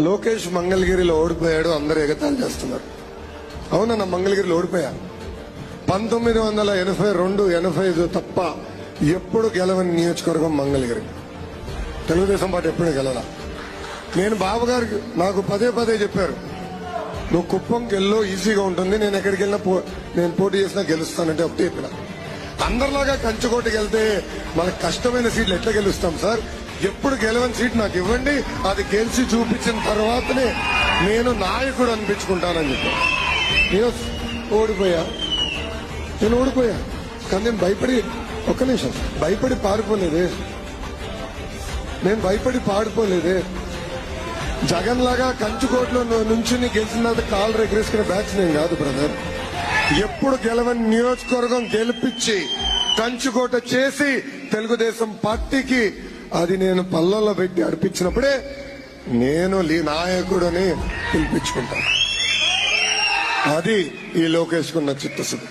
లోకేష్ మంగళగిరిలో ఓడిపోయాడు, అందరూ ఎగతాళి చేస్తున్నారు. అవునన్న, మంగళగిరిలో ఓడిపోయా. 1982, 85 తప్ప ఎప్పుడు గెలవని నియోజకవర్గం మంగళగిరి. తెలుగుదేశం పార్టీ ఎప్పుడు గెలలా. నేను బాబు గారికి నాకు పదే పదే చెప్పారు, నువ్వు కుప్పంకి వెళ్ళు, ఈజీగా ఉంటుంది, నేను ఎక్కడికి వెళ్ళినా నేను పోటీ చేసినా గెలుస్తానంటే ఒకటి చెప్పిన. అందరిలాగా కంచుకోటికి వెళ్తే మనకు కష్టమైన సీట్లు ఎట్లా గెలుస్తాం సార్? ఎప్పుడు గెలవని సీట్ నాకు ఇవ్వండి, అది గెలిచి చూపించిన తర్వాతనే నేను నాయకుడు అనిపించుకుంటానని చెప్పాను. నేను ఓడిపోయా కానీ నేను భయపడి, ఒక్క నిమిషం, భయపడి పారిపోలేదే. నేను భయపడి పాడిపోలేదే. జగన్ లాగా కంచుకోట్లో నుంచి గెలిచిన తర్వాత కాళ్ళు రెగరేసుకునే బ్యాచ్ నేను కాదు బ్రదర్. ఎప్పుడు గెలవని నియోజకవర్గం గెలిపించి కంచుకోట చేసి తెలుగుదేశం పార్టీకి అది నేను పల్లల్లో పెట్టి అర్పించినప్పుడే నేను నాయకుడని పిలిపించుకుంటాను. అది ఈ లోకేష్ కున్న చిత్తశుద్ధి.